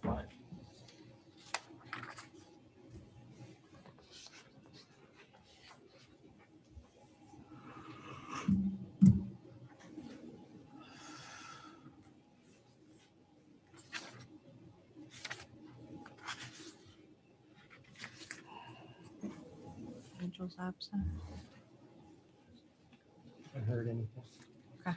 5. Angel's absent. Haven't heard anything. Okay.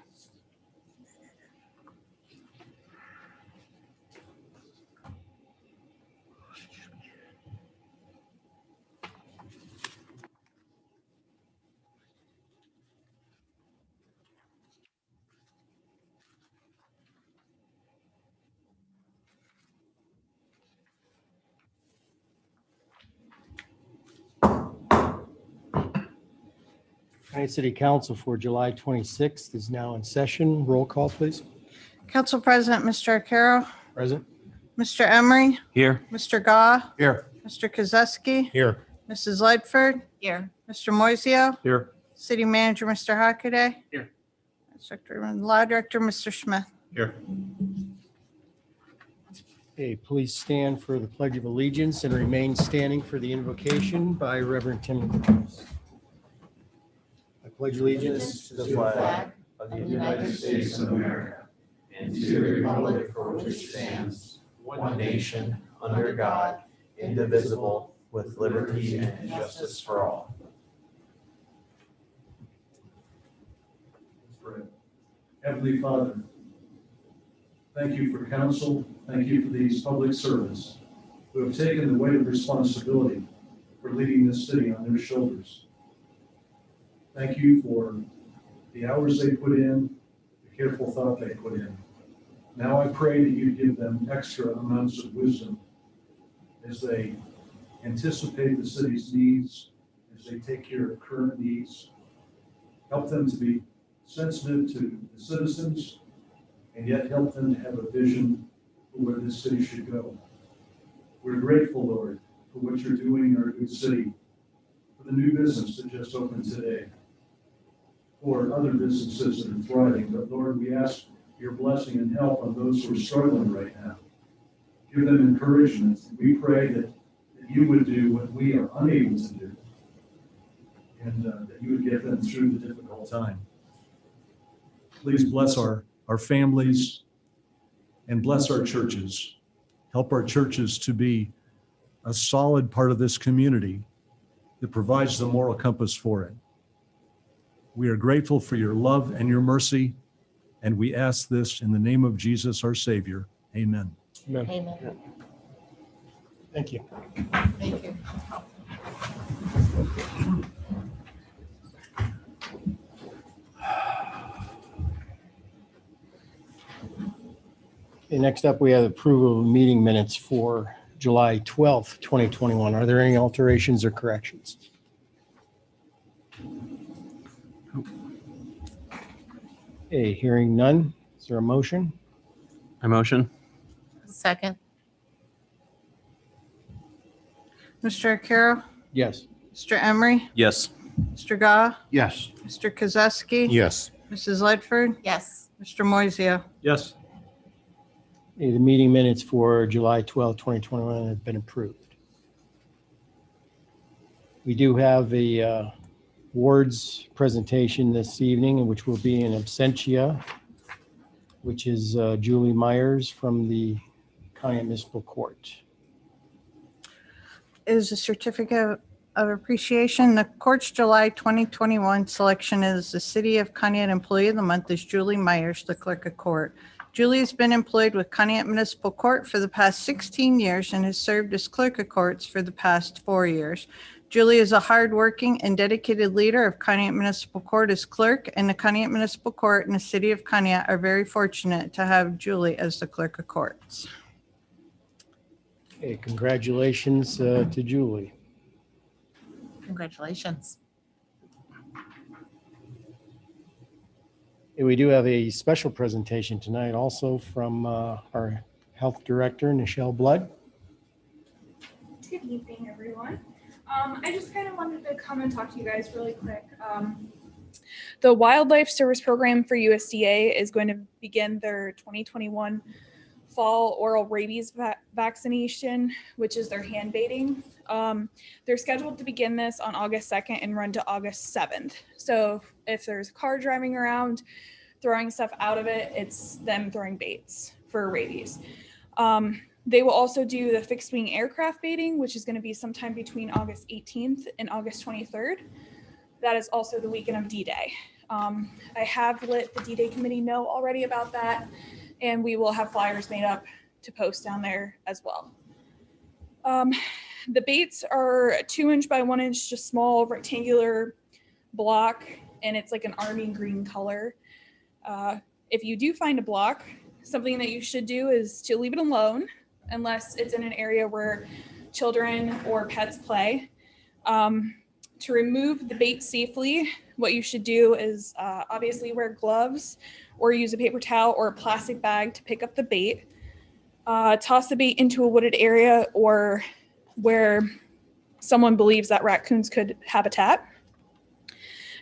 County City Council for July 26th is now in session. Roll call, please. Council President, Mr. Arcaro, Present. Mr. Emery, Here. Mr. Goff, Here. Mr. Kozeski, Here. Mrs. Ledford. Here. Mr. Moiseo, Here. City Manager, Mr. Hockaday. Here. Law Director, Mr. Smith. Here. Okay, please stand for the Pledge of Allegiance and remain standing for the invocation by Reverend Tim. I pledge allegiance to the flag of the United States of America and to the republic for which it stands, one nation, under God, indivisible, with liberty and justice for all. Heavenly Father, thank you for counsel. Thank you for these public servants who have taken the weight of responsibility for leading this city on their shoulders. Thank you for the hours they put in, the careful thought they put in. Now I pray that you give them extra amounts of wisdom as they anticipate the city's needs, as they take care of current needs. Help them to be sensitive to the citizens, and yet help them to have a vision for where this city should go. We're grateful, Lord, for what you're doing in our good city, for the new business that just opened today, for other businesses that are thriving. But Lord, we ask your blessing and help on those who are struggling right now. Give them encouragement. We pray that you would do what we are unable to do, and that you would get them through the difficult time. Please bless our families and bless our churches. Help our churches to be a solid part of this community that provides the moral compass for it. We are grateful for your love and your mercy, and we ask this in the name of Jesus, our Savior. Amen. Amen. Thank you. Thank you. Okay, next up, we have approval of meeting minutes for July 12th, 2021. Are there any alterations or corrections? Okay, hearing none. Is there a motion? I motion. Second. Mr. Arcaro, Yes. Mr. Emery, Yes. Mr. Goff, Yes. Mr. Kozeski. Yes. Mrs. Ledford. Yes. Mr. Moiseo. Yes. Okay, the meeting minutes for July 12th, 2021 have been approved. We do have a wards presentation this evening, which will be in absentia, which is Julie Myers from the Conneaut Municipal Court. Is a certificate of appreciation. The court's July 2021 selection is the City of Conneaut Employee of the Month is Julie Myers, the Clerk of Court. Julie has been employed with Conneaut Municipal Court for the past 16 years and has served as Clerk of Courts for the past 4 years. Julie is a hardworking and dedicated leader of Conneaut Municipal Court as clerk, and the Conneaut Municipal Court and the City of Conneaut are very fortunate to have Julie as the Clerk of Courts. Okay, congratulations to Julie. Congratulations. And we do have a special presentation tonight also from our Health Director, Nichelle Blood. Good evening, everyone. I just kind of wanted to come and talk to you guys really quick. The Wildlife Service Program for USDA is going to begin their 2021 fall oral rabies vaccination, which is their hand baiting. They're scheduled to begin this on August 2nd and run to August 7th. So if there's a car driving around throwing stuff out of it, it's them throwing baits for rabies. They will also do the fixed wing aircraft baiting, which is going to be sometime between August 18th and August 23rd. That is also the weekend of D-Day. I have let the D-Day committee know already about that, and we will have flyers made up to post down there as well. The baits are 2-inch by 1-inch, just small rectangular block, and it's like an army green color. If you do find a block, something that you should do is to leave it alone unless it's in an area where children or pets play. To remove the bait safely, what you should do is obviously wear gloves or use a paper towel or a plastic bag to pick up the bait. Toss the bait into a wooded area or where someone believes that raccoons could habitat.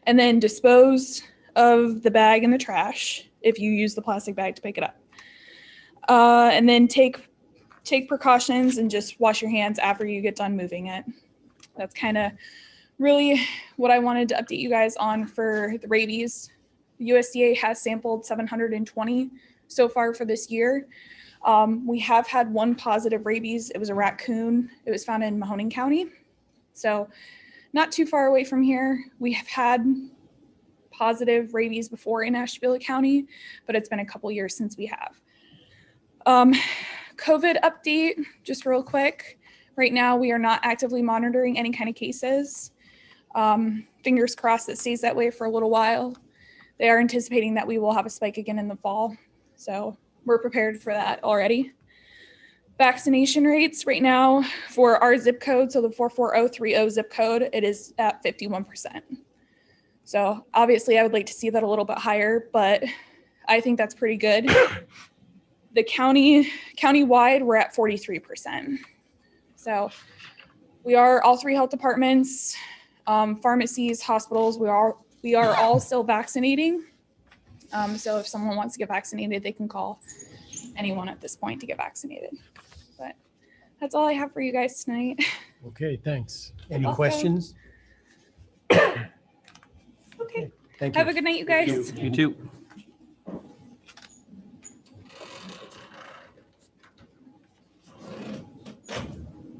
And then dispose of the bag in the trash if you use the plastic bag to pick it up. And then take precautions and just wash your hands after you get done moving it. That's kind of really what I wanted to update you guys on for the rabies. The USDA has sampled 720 so far for this year. We have had one positive rabies. It was a raccoon. It was found in Mahoning County. So not too far away from here. We have had positive rabies before in Ashtabula County, but it's been a couple years since we have. COVID update, just real quick. Right now, we are not actively monitoring any kind of cases. Fingers crossed it stays that way for a little while. They are anticipating that we will have a spike again in the fall. So we're prepared for that already. Vaccination rates right now for our zip code, so the 44030 zip code, it is at 51%. So obviously I would like to see that a little bit higher, but I think that's pretty good. The county-wide, we're at 43%. So we are all 3 health departments, pharmacies, hospitals, we are all still vaccinating. So if someone wants to get vaccinated, they can call anyone at this point to get vaccinated. But that's all I have for you guys tonight. Okay, thanks. Any Welcome. questions? Okay. Thank you. Have a good night, you guys. You too.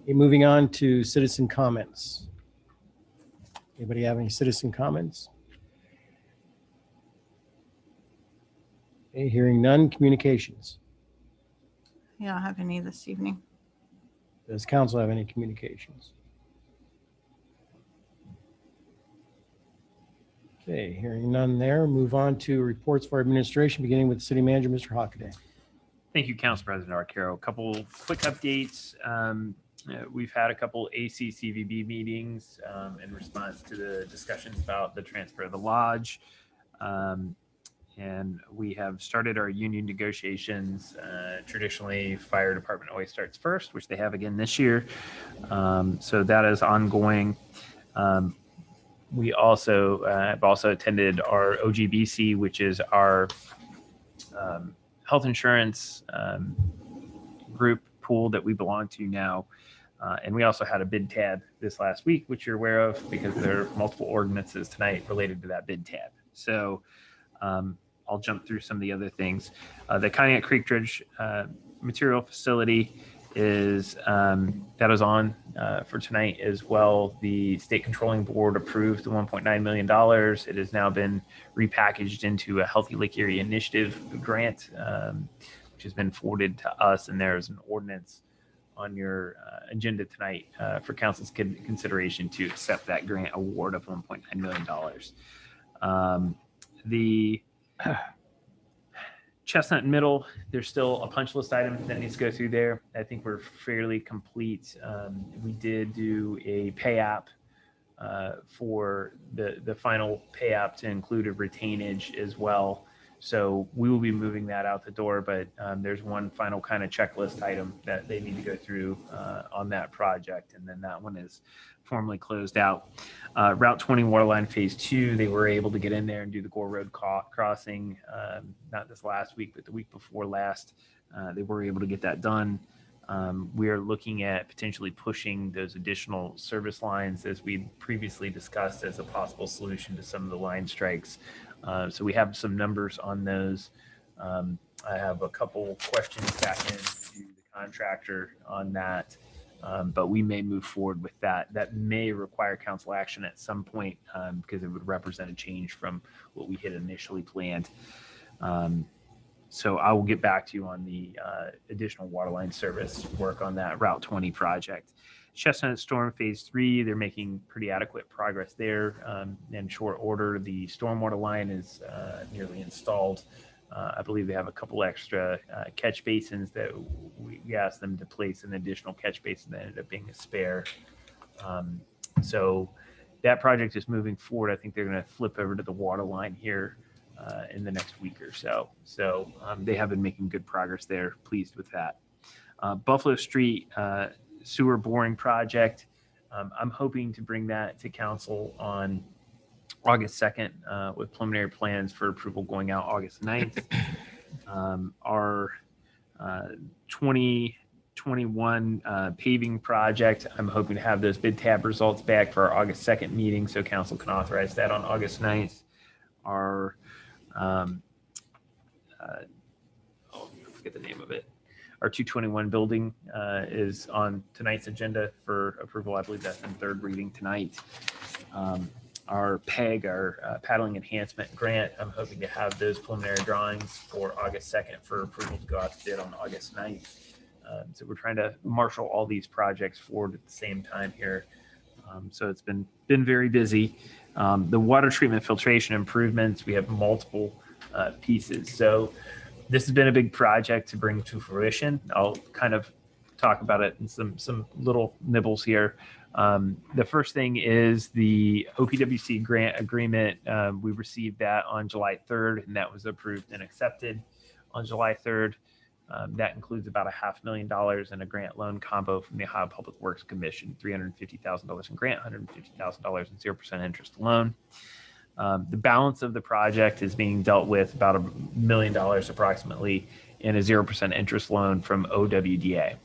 Okay, moving on to citizen comments. Anybody have any citizen comments? Okay, hearing none. Communications. I don't have any this evening. Does council have any communications? Okay, hearing none there. Move on to reports for administration, beginning with the city manager, Mr. Hockaday. Thank you, Council President Arcaro. A couple quick updates. We've had a couple ACCVB meetings in response to the discussions about the transfer of the lodge. And we have started our union negotiations. Traditionally, fire department always starts first, which they have again this year. So that is ongoing. We also have also attended our OGBC, which is our health insurance group pool that we belong to now. And we also had a bid tab this last week, which you're aware of because there are multiple ordinances tonight related to that bid tab. So I'll jump through some of the other things. The Conneaut Creek Dredge material facility is that is on for tonight as well. The state controlling board approved the $1.9 million. It has now been repackaged into a Healthy Lake Erie Initiative grant, which has been forwarded to us, and there is an ordinance on your agenda tonight for council's consideration to accept that grant award of $1.9 million. The Chestnut Middle, there's still a punch list item that needs to go through there. I think we're fairly complete. We did do a pay app for the final pay app to include a retainage as well. So we will be moving that out the door, but there's one final kind of checklist item that they need to go through on that project. And then that one is formally closed out. Route 20 Waterline Phase 2, they were able to get in there and do the Gore Road crossing, not this last week, but the week before last. they were able to get that done. We are looking at potentially pushing those additional service lines, as we previously discussed, as a possible solution to some of the line strikes. So we have some numbers on those. I have a couple questions back in to the contractor on that, but we may move forward with that. That may require council action at some point, because it would represent a change from what we had initially planned. So I will get back to you on the additional waterline service work on that Route 20 project. Chestnut Storm Phase 3, they're making pretty adequate progress there. In short order, the stormwater line is nearly installed. I believe they have a couple extra catch basins that we asked them to place an additional catch basin that ended up being a spare. So that project is moving forward. I think they're going to flip over to the water line here in the next week or so. So they have been making good progress there. Pleased with that. Buffalo Street sewer boring project. I'm hoping to bring that to council on August 2nd with preliminary plans for approval going out August 9th. Our 2021 paving project, I'm hoping to have those bid tab results back for our August 2nd meeting so council can authorize that on August 9th. Our I forget the name of it. Our 221 building is on tonight's agenda for approval. I believe that's in third reading tonight. Our PEG, our paddling enhancement grant, I'm hoping to have those preliminary drawings for August 2nd for approval to go out to bid on August 9th. So we're trying to marshal all these projects forward at the same time here. So it's been very busy. The water treatment filtration improvements, we have multiple pieces. So this has been a big project to bring to fruition. I'll kind of talk about it in some little nibbles here. The first thing is the OPWC grant agreement. We received that on July 3rd, and that was approved and accepted on July 3rd. That includes about $500,000 in a grant loan combo from the Ohio Public Works Commission, $350,000 in grant, $150,000 in 0% interest loan. The balance of the project is being dealt with about $1 million approximately in a 0% interest loan from OWDA.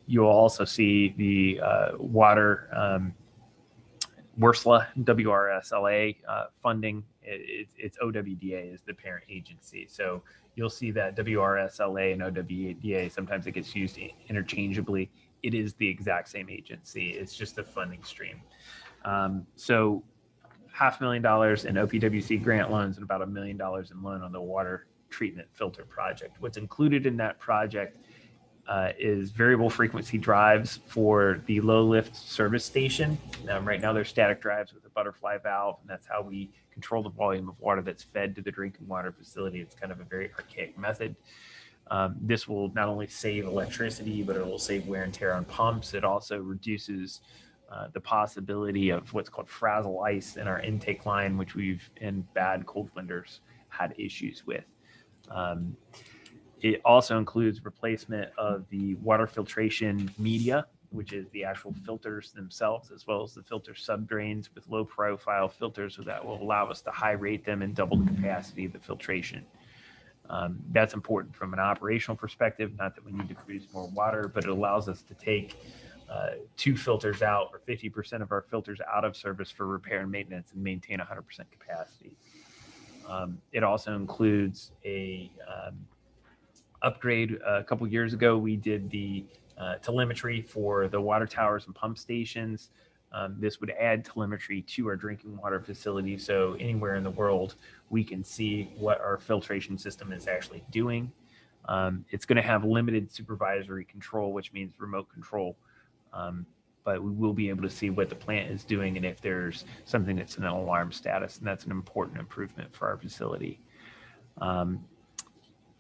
You'll also see the water WRSLA, WRSLA funding. It's OWDA is the parent agency. So you'll see that WRSLA and OWDA, sometimes it gets used interchangeably. It is the exact same agency. It's just a funding stream. So $500,000 in OPWC grant loans and about $1 million in loan on the water treatment filter project. What's included in that project is variable frequency drives for the low lift service station. Right now they're static drives with a butterfly valve, and that's how we control the volume of water that's fed to the drinking water facility. It's kind of a very archaic method. This will not only save electricity, but it will save wear and tear on pumps. It also reduces the possibility of what's called frazzle ice in our intake line, which we've in bad cold winters had issues with. It also includes replacement of the water filtration media, which is the actual filters themselves, as well as the filter subdrains with low profile filters, so that will allow us to high rate them and double the capacity of the filtration. That's important from an operational perspective, not that we need to produce more water, but it allows us to take 2 filters out, or 50% of our filters out of service for repair and maintenance, and maintain 100% capacity. It also includes a upgrade. A couple years ago, we did the telemetry for the water towers and pump stations. This would add telemetry to our drinking water facility, so anywhere in the world we can see what our filtration system is actually doing. It's going to have limited supervisory control, which means remote control, but we will be able to see what the plant is doing and if there's something that's in an alarm status, and that's an important improvement for our facility.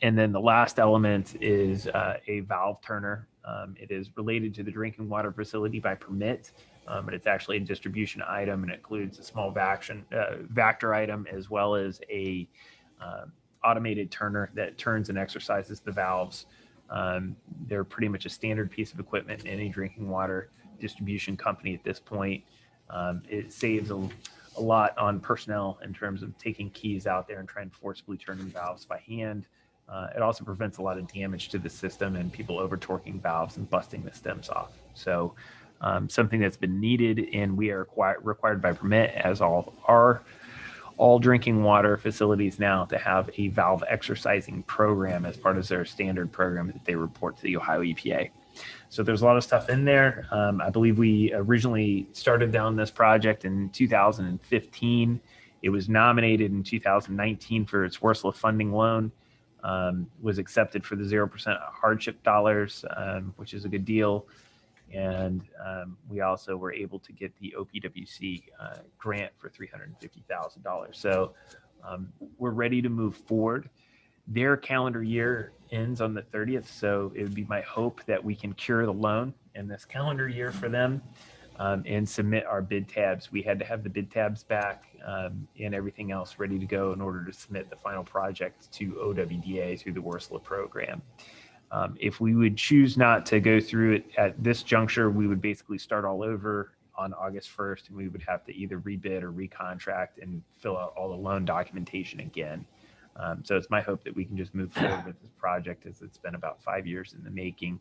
And then the last element is a valve turner. It is related to the drinking water facility by permit, but it's actually a distribution item, and it includes a small Vactor item, as well as a automated turner that turns and exercises the valves. They're pretty much a standard piece of equipment in any drinking water distribution company at this point. It saves a lot on personnel in terms of taking keys out there and trying to forcibly turn the valves by hand. It also prevents a lot of damage to the system and people over torquing valves and busting the stems off. So something that's been needed, and we are required by permit, as all drinking water facilities now, to have a valve exercising program as part of their standard program that they report to the Ohio EPA. So there's a lot of stuff in there. I believe we originally started down this project in 2015. It was nominated in 2019 for its Worsla funding loan, was accepted for the 0% hardship dollars, which is a good deal. And we also were able to get the OPWC grant for $350,000. So we're ready to move forward. Their calendar year ends on the 30th, so it would be my hope that we can cure the loan in this calendar year for them and submit our bid tabs. We had to have the bid tabs back and everything else ready to go in order to submit the final project to OWDA through the Worsla program. If we would choose not to go through it at this juncture, we would basically start all over on August 1st, and we would have to either rebid or recontract and fill out all the loan documentation again. So it's my hope that we can just move forward with this project, as it's been about 5 years in the making.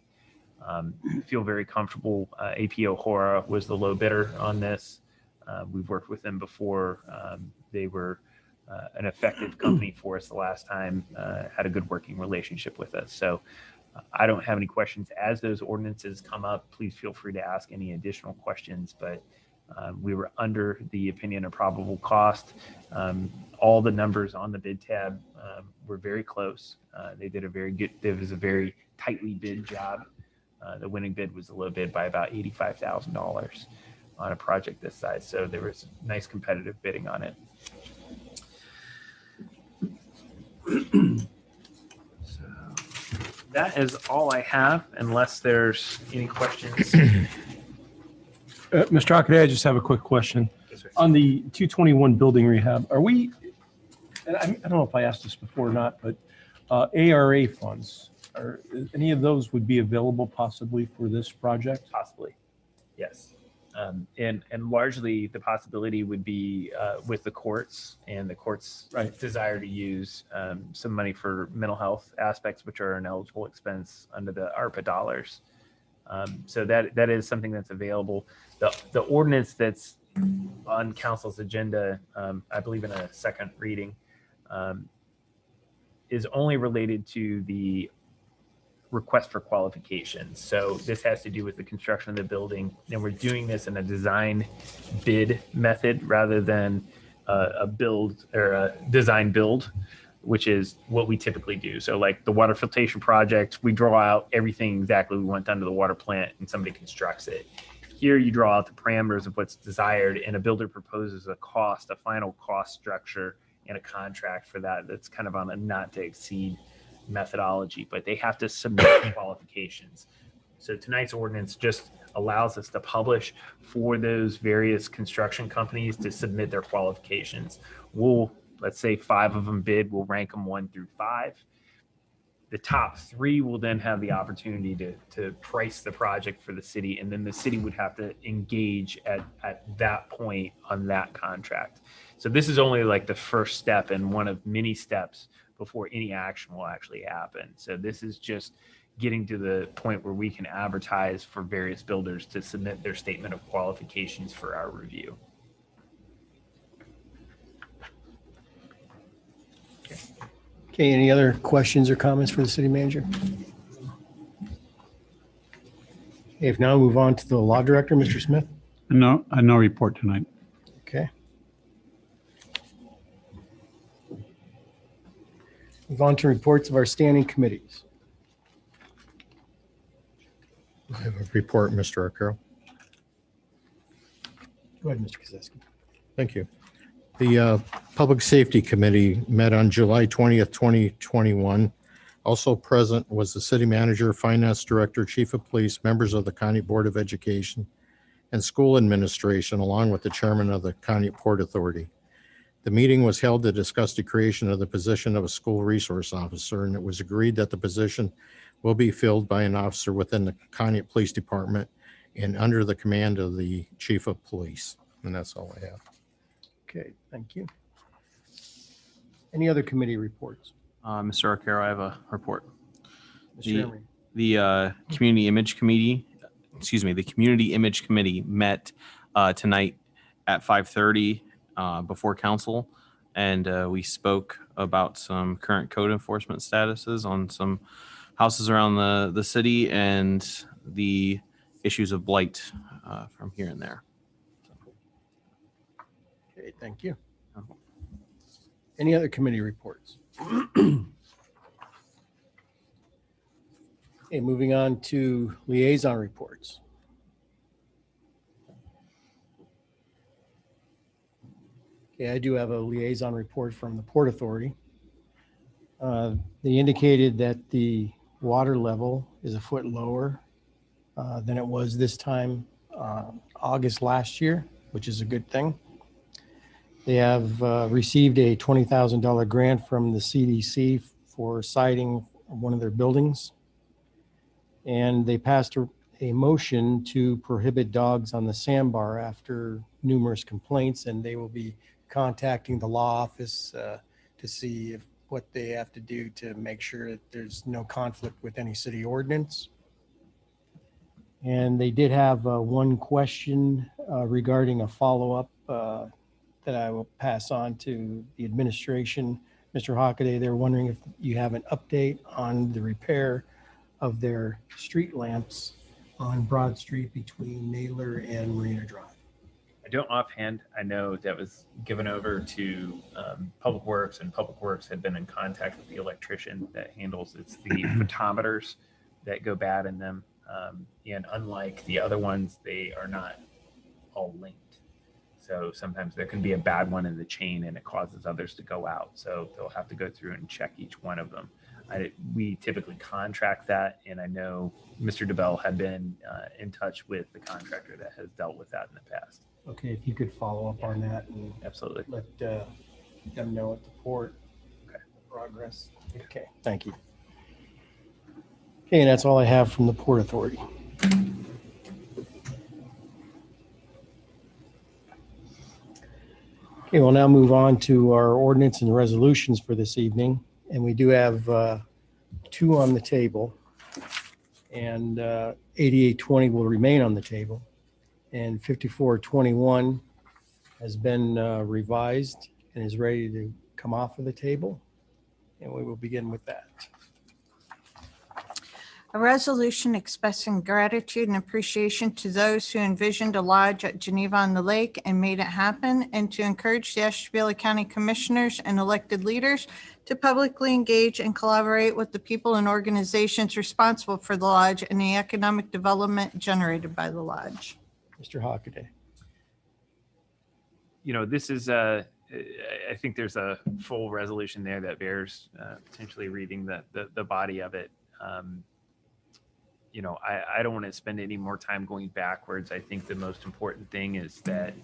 Feel very comfortable. AP O'Hara was the low bidder on this. We've worked with them before. They were an effective company for us the last time, had a good working relationship with us. So I don't have any questions. As those ordinances come up, please feel free to ask any additional questions, but we were under the opinion of probable cost. All the numbers on the bid tab were very close. They did a very good, it was a very tightly bid job. The winning bid was a low bid by about $85,000 on a project this size. So there was nice competitive bidding on it. So that is all I have, unless there's any questions. Mr. Hockaday, I just have a quick question. Yes, sir. On the 221 building rehab, are we, and I don't know if I asked this before or not, but ARA funds, are any of those would be available possibly for this project? Possibly, yes. And largely the possibility would be with the courts and the courts' desire to use some money for mental health aspects, which are an eligible expense under the ARPA dollars. So that is something that's available. The ordinance that's on council's agenda, I believe in a second reading, is only related to the request for qualifications. So this has to do with the construction of the building, and we're doing this in a design bid method rather than a build or a design build, which is what we typically do. So like the water filtration project, we draw out everything exactly we want done to the water plant and somebody constructs it. Here you draw out the parameters of what's desired, and a builder proposes a final cost structure and a contract for that. That's kind of on a not to exceed methodology, but they have to submit qualifications. So tonight's ordinance just allows us to publish for those various construction companies to submit their qualifications. Let's say 5 of them bid, we'll rank them 1 through 5. The top 3 will then have the opportunity to price the project for the city, and then the city would have to engage at that point on that contract. So this is only like the first step and one of many steps before any action will actually happen. So this is just getting to the point where we can advertise for various builders to submit their statement of qualifications for our review. Okay, any other questions or comments for the city manager? If not, move on to the law director, Mr. Smith. No report tonight. Okay. Move on to reports of our standing committees. I have a report, Mr. Arcaro. Go ahead, Mr. Kozeski. Thank you. The Public Safety Committee met on July 20th, 2021. Also present was the city manager, finance director, chief of police, members of the County Board of Education, and school administration, along with the chairman of the County Port Authority. The meeting was held to discuss the creation of the position of a school resource officer, and it was agreed that the position will be filled by an officer within the County Police Department and under the command of the chief of police. And that's all I have. Okay, thank you. Any other committee reports? Mr. Arcaro, I have a report. Mr. Emery. The Community Image Committee, the Community Image Committee met tonight at 5:30 before council, and we spoke about some current code enforcement statuses on some houses around the city and the issues of blight from here and there. Okay, thank you. Any other committee reports? Okay, moving on to liaison reports. Okay, I do have a liaison report from the Port Authority. They indicated that the water level is a foot lower than it was this time August last year, which is a good thing. They have received a $20,000 grant from the CDC for siding one of their buildings. And they passed a motion to prohibit dogs on the sandbar after numerous complaints, and they will be contacting the law office to see what they have to do to make sure that there's no conflict with any city ordinance. And they did have one question regarding a follow-up that I will pass on to the administration. Mr. Hockaday, they're wondering if you have an update on the repair of their street lamps on Broad Street between Naylor and Marina Drive. I don't offhand. I know that was given over to Public Works, and Public Works had been in contact with the electrician that handles it's the photometers that go bad in them. And unlike the other ones, they are not all linked. So sometimes there can be a bad one in the chain and it causes others to go out. So they'll have to go through and check each one of them. We typically contract that, and I know Mr. DeBell had been in touch with the contractor that has dealt with that in the past. Okay, if you could follow up on that and Absolutely. let them know at the port. Okay. Progress. Okay, thank you. Okay, and that's all I have from the Port Authority. Okay, we'll now move on to our ordinance and resolutions for this evening. And we do have two on the table. And 8820 will remain on the table. And 5421 has been revised and is ready to come off of the table. And we will begin with that. A resolution expressing gratitude and appreciation to those who envisioned a lodge at Geneva on the Lake and made it happen, and to encourage the Ashtabula County Commissioners and elected leaders to publicly engage and collaborate with the people and organizations responsible for the lodge and the economic development generated by the lodge. Mr. Hockaday. You know, this is I think there's a full resolution there that bears potentially reading the body of it. You know, I don't want to spend any more time going backwards. I think the most important thing is that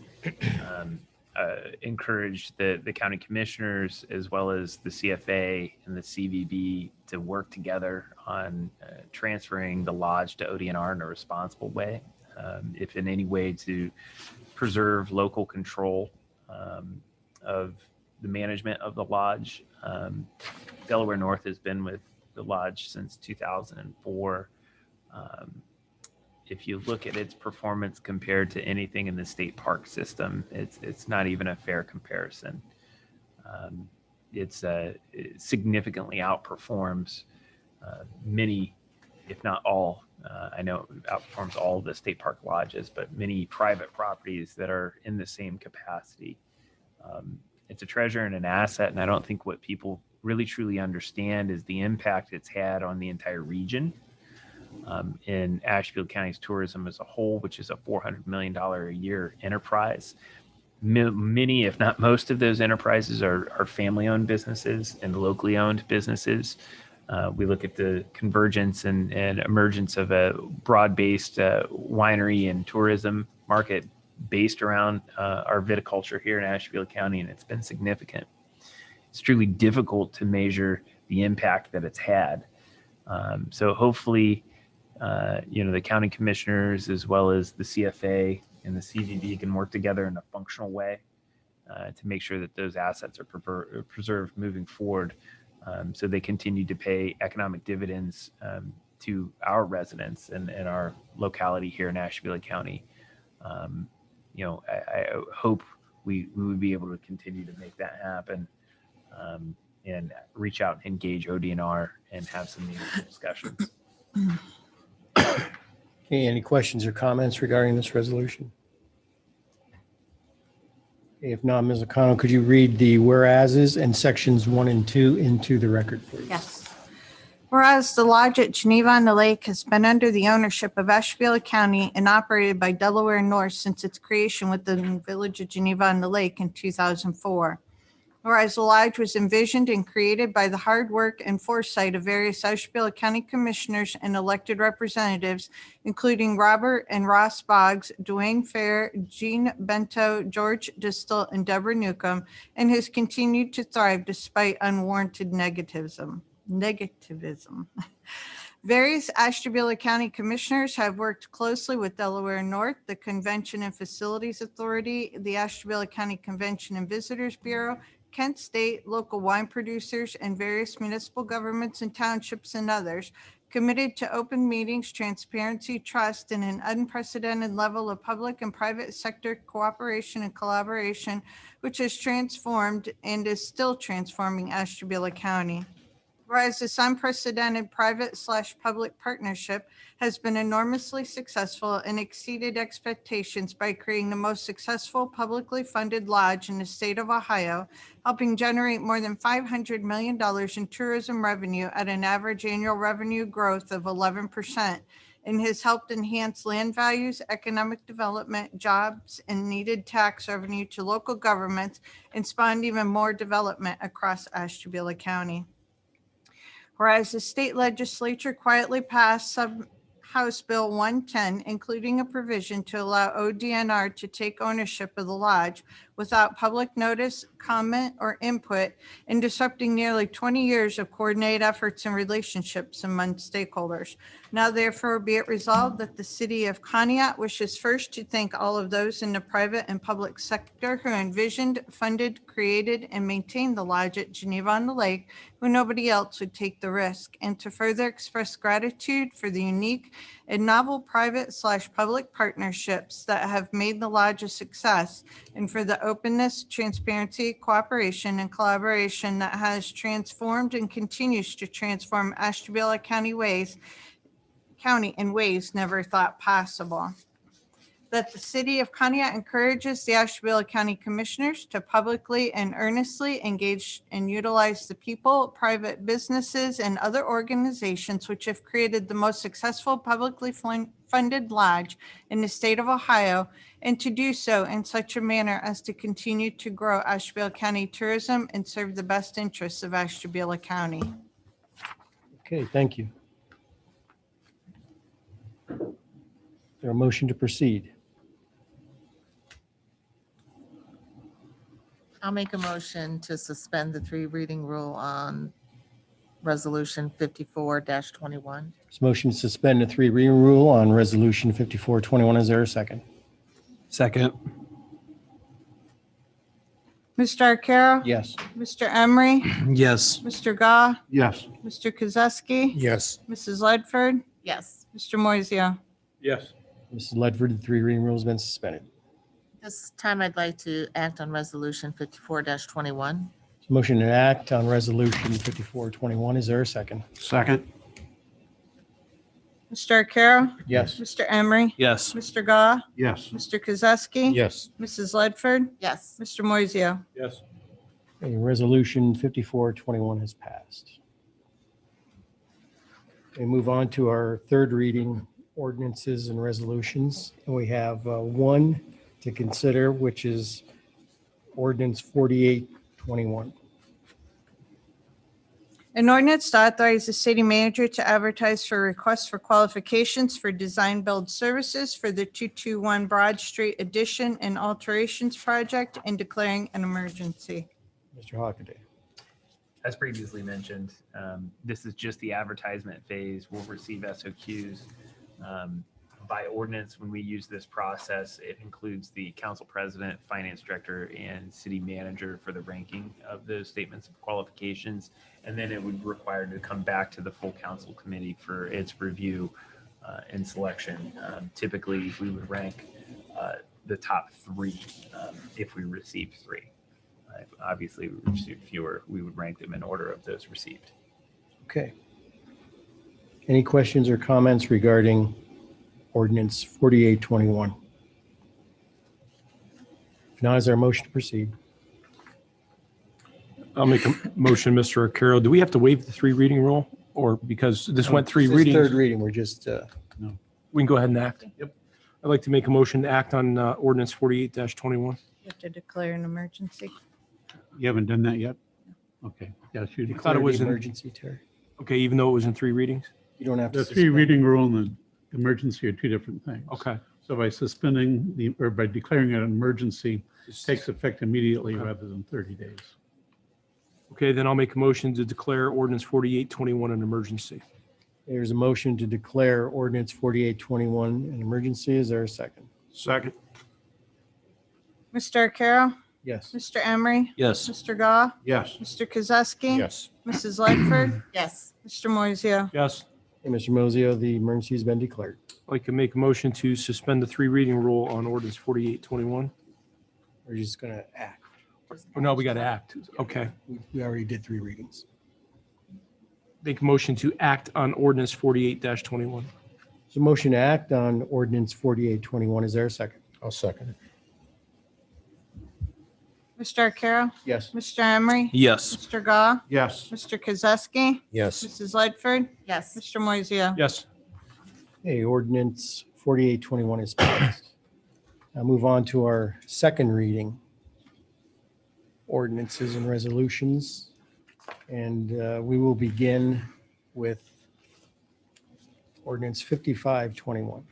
encourage the county commissioners as well as the CFA and the CVB to work together on transferring the lodge to ODNR in a responsible way, if in any way to preserve local control of the management of the lodge. Delaware North has been with the lodge since 2004. If you look at its performance compared to anything in the state park system, it's not even a fair comparison. It significantly outperforms many, if not all. I know it outperforms all of the state park lodges, but many private properties that are in the same capacity. It's a treasure and an asset, and I don't think what people really truly understand is the impact it's had on the entire region. In Asheville County's tourism as a whole, which is a $400 million a year enterprise. Many, if not most of those enterprises are family-owned businesses and locally owned businesses. We look at the convergence and emergence of a broad-based winery and tourism market based around our viticulture here in Asheville County, and it's been significant. It's truly difficult to measure the impact that it's had. So hopefully, the county commissioners as well as the CFA and the CVB can work together in a functional way to make sure that those assets are preserved moving forward. So they continue to pay economic dividends to our residents and our locality here in Ashtabula County. I hope we would be able to continue to make that happen, and reach out and engage ODNR and have some meaningful discussions. Okay, any questions or comments regarding this resolution? Okay, if not, Ms. O'Connell, could you read the whereases and sections 1 and 2 into the record, please? Yes. Whereas the lodge at Geneva on the Lake has been under the ownership of Ashtabula County and operated by Delaware North since its creation within the village of Geneva on the Lake in 2004. Whereas the lodge was envisioned and created by the hard work and foresight of various Ashtabula County commissioners and elected representatives, including Robert and Ross Boggs, Dwayne Fair, Gene Bento, George Distel, and Deborah Newcomb, and has continued to thrive despite unwarranted negativism. Various Ashtabula County commissioners have worked closely with Delaware North, the Convention and Facilities Authority, the Ashtabula County Convention and Visitors Bureau, Kent State, local wine producers, and various municipal governments and townships and others, committed to open meetings, transparency, trust, and an unprecedented level of public and private sector cooperation and collaboration, which has transformed and is still transforming Ashtabula County. Whereas this unprecedented private/public partnership has been enormously successful and exceeded expectations by creating the most successful publicly funded lodge in the state of Ohio, helping generate more than $500 million in tourism revenue at an average annual revenue growth of 11%, and has helped enhance land values, economic development, jobs, and needed tax revenue to local governments, and spawned even more development across Ashtabula County. Whereas the state legislature quietly passed House Bill 110, including a provision to allow ODNR to take ownership of the lodge without public notice, comment, or input, and disrupting nearly 20 years of coordinated efforts and relationships among stakeholders. Now therefore be it resolved that the city of Conneaut wishes first to thank all of those in the private and public sector who envisioned, funded, created, and maintained the lodge at Geneva on the Lake when nobody else would take the risk, and to further express gratitude for the unique and novel private/public partnerships that have made the lodge a success, and for the openness, transparency, cooperation, and collaboration that has transformed and continues to transform Ashtabula County in ways never thought possible. That the city of Conneaut encourages the Ashtabula County Commissioners to publicly and earnestly engage and utilize the people, private businesses, and other organizations which have created the most successful publicly funded lodge in the state of Ohio, and to do so in such a manner as to continue to grow Ashtabula County tourism and serve the best interests of Ashtabula County. Okay, thank you. Is there a motion to proceed? I'll make a motion to suspend the 3 reading rule on Resolution 54-21. This motion to suspend the 3 reading rule on Resolution 5421. Is there a second? Second. Mr. Arcaro? Yes. Mr. Emery? Yes. Mr. Gah? Yes. Mr. Kozeski? Yes. Mrs. Ledford? Yes, Mr. Moiseo? Yes. Mrs. Ledford, the 3 reading rule has been suspended. this time I'd like to act on Resolution 54-21. Motion to act on Resolution 5421. Is there a second? Second. Mr. Arcaro? Yes. Mr. Emery? Yes. Mr. Gah? Yes. Mr. Kozeski? Yes. Mrs. Ledford? Yes, Mr. Moiseo? Yes. Okay, Resolution 5421 has passed. We move on to our third reading ordinances and resolutions. And we have one to consider, which is ordinance 4821. An ordinance to authorize the city manager to advertise for requests for qualifications for design build services for the 221 Broad Street addition and alterations project and declaring an emergency. Mr. Hockaday. As previously mentioned, this is just the advertisement phase. We'll receive SOQs By ordinance, when we use this process, it includes the council president, finance director, and city manager for the ranking of those statements of qualifications. And then it would require to come back to the full council committee for its review and selection. Typically, we would rank the top three if we received three. Obviously, if we received fewer, we would rank them in order of those received. Okay. Any questions or comments regarding ordinance 4821? If not, is there a motion to proceed? I'll make a motion, Mr. Arcaro. Do we have to waive the 3 reading rule? Or because this went 3 This is readings, Third reading, we're just, we can go ahead and act? Yep. I'd like to make a motion to act on ordinance 48-21. You have to declare an emergency. You haven't done that yet? Okay. Yes, you thought it declare was the in- emergency, Terry. Okay, even though it was in 3 readings? You don't have to The 3 suspend. reading rule and the emergency are 2 different things. Okay. So by suspending or by declaring it an emergency, it takes effect immediately rather than 30 days. Okay, then I'll make a motion to declare ordinance 4821 an emergency. There's a motion to declare ordinance 4821 an emergency. Is there a second? Second. Mr. Arcaro? Yes. Mr. Emery? Yes. Mr. Goff? Yes. Mr. Kozowski? Yes. Mrs. Lightford? Yes. Mr. Moiseo? Yes. Hey, Mr. Mosio, the emergency has been declared. I'd like to make a motion to suspend the 3 reading rule on ordinance 4821. We're just going to act. Oh, no, we got to act. Okay. We already did 3 readings. Make a motion to act on ordinance 48-21. So motion to act on ordinance 4821. Is there a second? I'll second it. Mr. Arcaro? Yes. Mr. Emery? Yes. Mr. Goff? Yes. Mr. Kozowski? Yes. Mrs. Lightford? Yes. Mr. Moiseo? Yes. Okay, ordinance 4821 is passed. Now move on to our second reading. Ordinances and resolutions. And we will begin with ordinance 5521.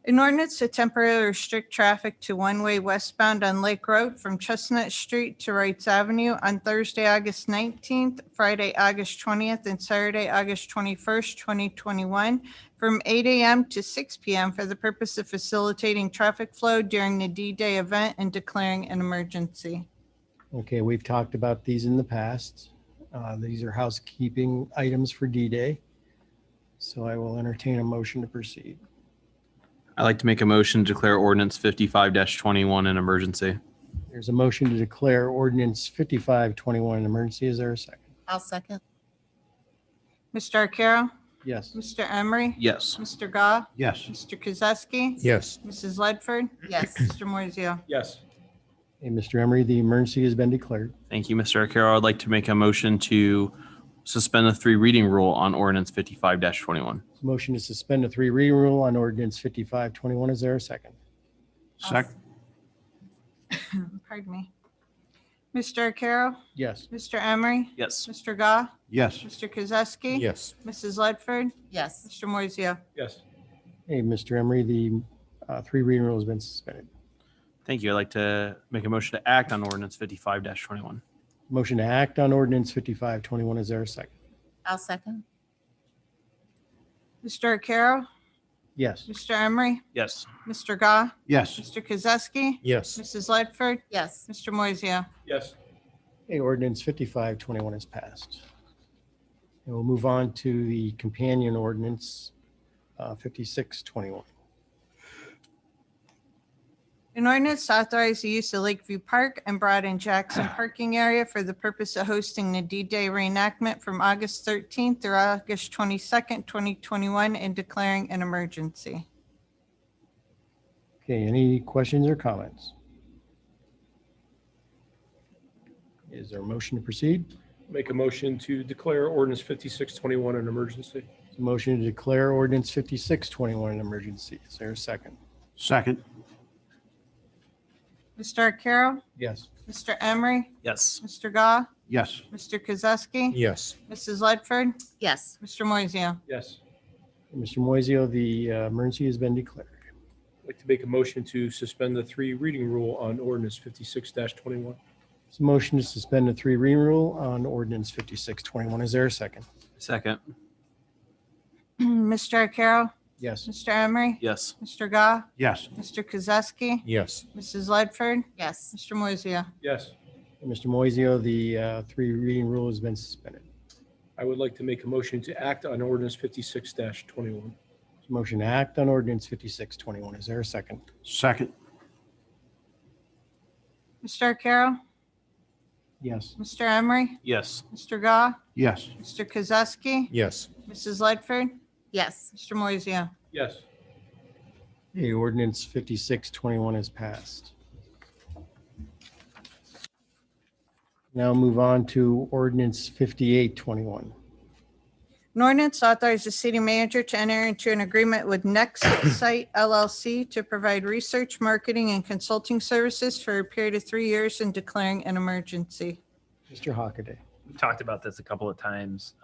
An ordinance to temporarily restrict traffic to one-way westbound on Lake Road from Chestnut Street to Wrights Avenue on Thursday, August 19th, Friday, August 20th, and Saturday, August 21st, 2021, from 8 a.m. to 6 p.m. for the purpose of facilitating traffic flow during the D-Day event and declaring an emergency. Okay, we've talked about these in the past. These are housekeeping items for D-Day. So I will entertain a motion to proceed. I'd like to make a motion to declare ordinance 55-21 an emergency. There's a motion to declare ordinance 5521 an emergency. Is there a second? I'll second. Mr. Arcaro? Yes. Mr. Emery? Yes. Mr. Goff? Yes. Mr. Kozowski? Yes. Mrs. Ledford? Yes. Mr. Moiseo? Yes. Hey, Mr. Emery, the emergency has been declared. Thank you, Mr. Arcaro. I'd like to make a motion to suspend the 3 reading rule on ordinance 55-21. Motion to suspend the 3 reading rule on ordinance 5521. Is there a second? Second. Pardon me. Mr. Arcaro? Yes. Mr. Emery? Yes. Mr. Goff? Yes. Mr. Kozowski? Yes. Mrs. Ledford? Yes. Mr. Moiseo? Yes. Hey, Mr. Emery, the 3 reading rule has been suspended. Thank you. I'd like to make a motion to act on ordinance 55-21. Motion to act on ordinance 5521. Is there a second? I'll second. Mr. Arcaro? Yes. Mr. Emery? Yes. Mr. Goff? Yes. Mr. Kozowski? Yes. Mrs. Ledford? Yes. Mr. Moiseo? Yes. Hey, ordinance 5521 is passed. And we'll move on to the companion ordinance 5621. An ordinance to authorize the use of Lakeview Park and Broad and Jackson parking area for the purpose of hosting the D-Day reenactment from August 13th through August 22nd, 2021, and declaring an emergency. Okay, any questions or comments? Is there a motion to proceed? Make a motion to declare ordinance 5621 an emergency. Motion to declare ordinance 5621 an emergency. Is there a second? Second. Mr. Arcaro? Yes. Mr. Emery? Yes. Mr. Goff? Yes. Mr. Kozowski? Yes. Mrs. Ledford? Yes. Mr. Moiseo? Yes. Mr. Moiseo, the emergency has been declared. I'd like to make a motion to suspend the 3 reading rule on ordinance 56-21. It's a motion to suspend the 3 reading rule on ordinance 5621. Is there a second? Second. Mr. Arcaro? Yes. Mr. Emery? Yes. Mr. Gah? Yes. Mr. Kozowski? Yes. Mrs. Ledford? Yes. Mr. Moiseo? Yes. Mr. Moiseo, the three reading rule has been suspended. I would like to make a motion to act on ordinance 56-21. Motion to act on ordinance 5621. Is there a second? Second. Mr. Arcaro? Yes. Mr. Emery? Yes. Mr. Gah? Yes. Mr. Kozowski? Yes. Mrs. Ledford? Yes. Mr. Moiseo? Yes. The ordinance 5621 is passed. Now move on to ordinance 5821. An ordinance authorizes the city manager to enter into an agreement with Next Site LLC to provide research, marketing, and consulting services for a period of 3 years and declaring an emergency. Mr. Hockaday. We've talked about this a couple of times.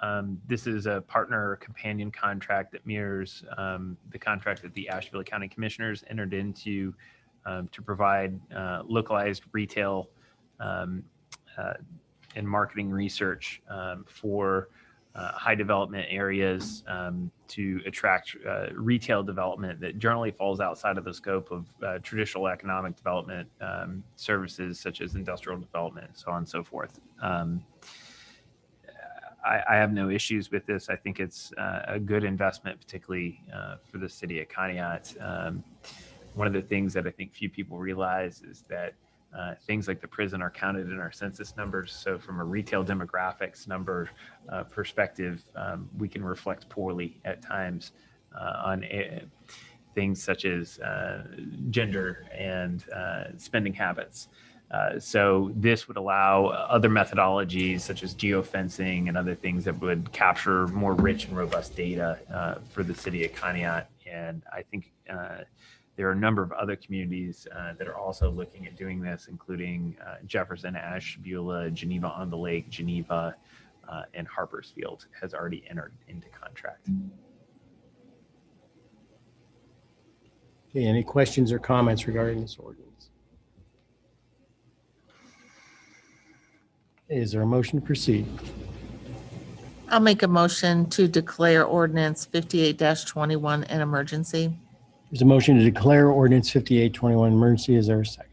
This is a partner or companion contract that mirrors the contract that the Asheville County Commissioners entered into to provide localized retail and marketing research for high development areas to attract retail development that generally falls outside of the scope of traditional economic development services such as industrial development, so on and so forth. I have no issues with this. I think it's a good investment, particularly for the city of Conneaut. One of the things that I think few people realize is that things like the prison are counted in our census numbers. So from a retail demographics number perspective, we can reflect poorly at times on things such as gender and spending habits. So this would allow other methodologies such as geofencing and other things that would capture more rich and robust data for the city of Conneaut. And I think there are a number of other communities that are also looking at doing this, including Jefferson, Ashebula, Geneva on the Lake, Geneva, and Harpersfield has already entered into contract. Okay, any questions or comments regarding this ordinance? Is there a motion to proceed? I'll make a motion to declare ordinance 58-21 an emergency. There's a motion to declare ordinance 5821 emergency. Is there a second?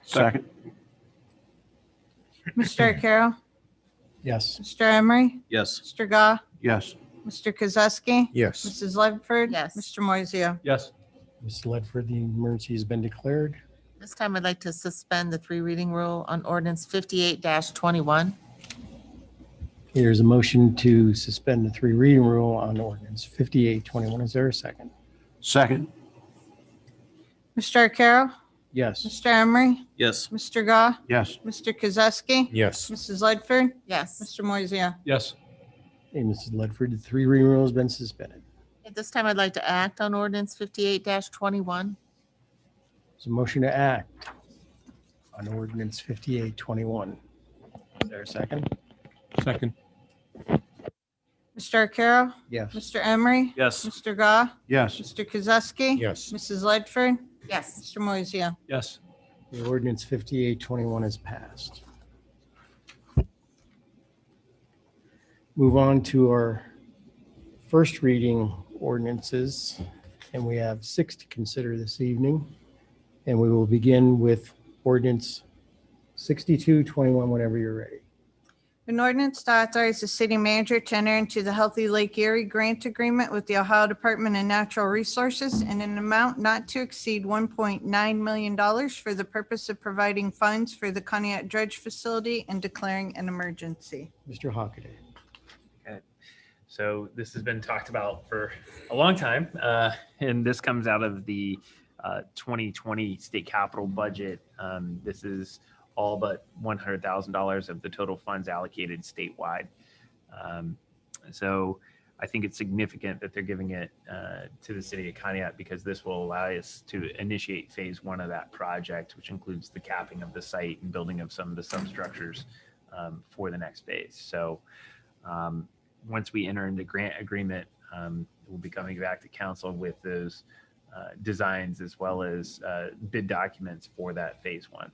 Second. Mr. Arcaro? Yes. Mr. Emery? Yes. Mr. Gah? Yes. Mr. Kozowski? Yes. Mrs. Ledford? Yes. Mr. Moiseo? Yes. Ms. Ledford, the emergency has been declared. This time I'd like to suspend the three reading rule on ordinance 58-21. There's a motion to suspend the three reading rule on ordinance 5821. Is there a second? Second. Mr. Arcaro? Yes. Mr. Emery? Yes. Mr. Gah? Yes. Mr. Kozowski? Yes. Mrs. Ledford? Yes. Mr. Moiseo? Yes. Hey, Mrs. Ledford, the three reading rule has been suspended. At this time, I'd like to act on ordinance 58-21. There's a motion to act on ordinance 5821. Is there a second? Second. Mr. Arcaro? Yes. Mr. Emery? Yes. Mr. Gah? Yes. Mr. Kozowski? Yes. Mrs. Ledford? Yes. Mr. Moiseo? Yes. The ordinance 5821 is passed. Move on to our first reading ordinances, and we have 6 to consider this evening. And we will begin with ordinance 6221 whenever you're ready. An ordinance to authorize the city manager to enter into the Healthy Lake Erie grant agreement with the Ohio Department of Natural Resources in an amount not to exceed $1.9 million for the purpose of providing funds for the Conneaut Dredge Facility and declaring an emergency. Mr. Hockaday. So this has been talked about for a long time, and this comes out of the 2020 state capital budget. This is all but $100,000 of the total funds allocated statewide. So I think it's significant that they're giving it to the city of Conneaut because this will allow us to initiate phase 1 of that project, which includes the capping of the site and building of some of the substructures for the next phase. So once we enter into grant agreement, we'll be coming back to council with those designs as well as bid documents for that phase 1.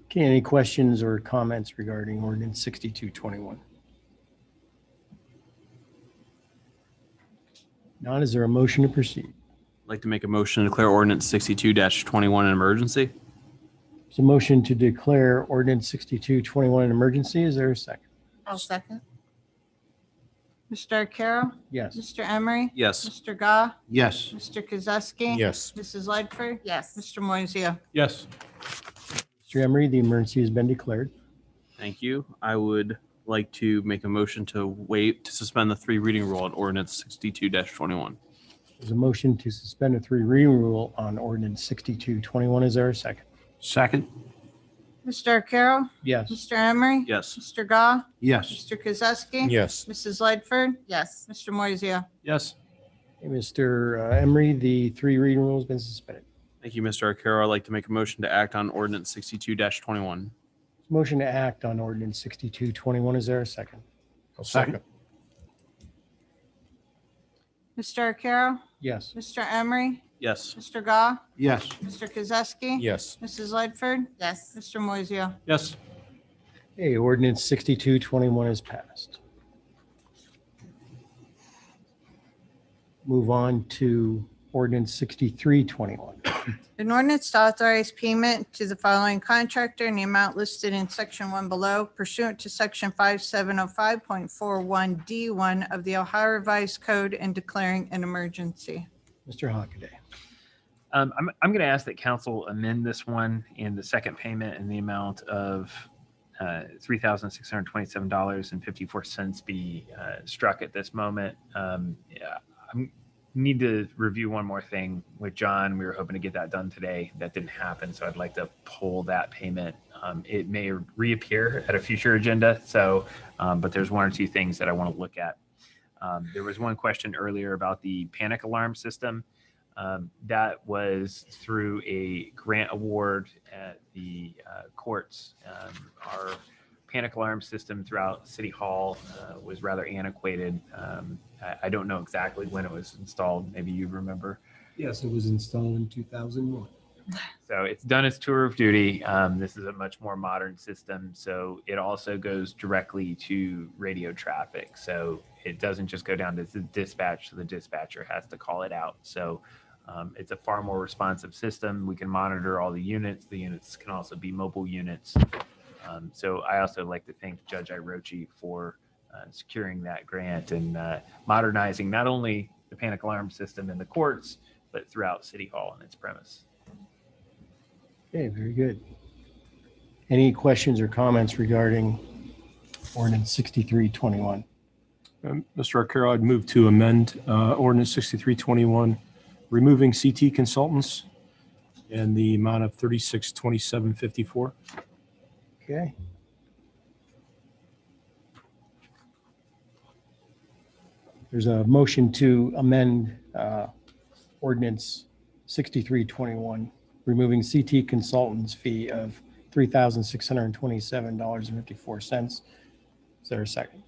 Okay, any questions or comments regarding ordinance 6221? None, is there a motion to proceed? I'd like to make a motion to declare ordinance 62-21 an emergency. There's a motion to declare ordinance 6221 an emergency. Is there a second? I'll second. Mr. Arcaro? Yes. Mr. Emery? Yes. Mr. Gah? Yes. Mr. Kozowski? Yes. Mrs. Lightford? Yes. Mr. Moiseo? Yes. Mr. Emery, the emergency has been declared. Thank you. I would like to make a motion to suspend the 3 reading rule on ordinance 62-21. There's a motion to suspend the 3 reading rule on ordinance 6221. Is there a second? Second. Mr. Arcaro? Yes. Mr. Emery? Yes. Mr. Gah? Yes. Mr. Kozowski? Yes. Mrs. Lightford? Yes. Mr. Moiseo? Yes. Hey, Mr. Emery, the 3 reading rule has been suspended. Thank you, Mr. Arcaro. I'd like to make a motion to act on ordinance 62-21. Motion to act on ordinance 6221. Is there a second? Second. Mr. Arcaro? Yes. Mr. Emery? Yes. Mr. Gah? Yes. Mr. Kozowski? Yes. Mrs. Lightford? Yes. Mr. Moiseo? Yes. Hey, ordinance 6221 is passed. Move on to ordinance 6321. An ordinance to authorize payment to the following contractor in the amount listed in section 1 below pursuant to section 5705.41D1 of the Ohio Revised Code and declaring an emergency. Mr. Hockaday. I'm going to ask that council amend this one and the second payment in the amount of $3,627.54 be struck at this moment. Yeah, I need to review one more thing with John. We were hoping to get that done today. That didn't happen, so I'd like to pull that payment. It may reappear at a future agenda, so but there's 1 or 2 things that I want to look at. There was one question earlier about the panic alarm system. That was through a grant award at the courts. Our panic alarm system throughout City Hall was rather antiquated. I don't know exactly when it was installed. Maybe you remember. Yes, it was installed in 2001. So it's done its tour of duty. This is a much more modern system. So it also goes directly to radio traffic. So it doesn't just go down to the dispatch. So the dispatcher has to call it out. So it's a far more responsive system. We can monitor all the units. The units can also be mobile units. So I also like to thank Judge Irochi for securing that grant and modernizing not only the panic alarm system in the courts, but throughout City Hall and its premise. Okay, very good. Any questions or comments regarding ordinance 6321? Mr. Arcaro, I'd move to amend ordinance 6321, removing CT consultants and the amount of $3627.54. Okay. There's a motion to amend ordinance 6321, removing CT consultants fee of $3,627.54. Is there a second?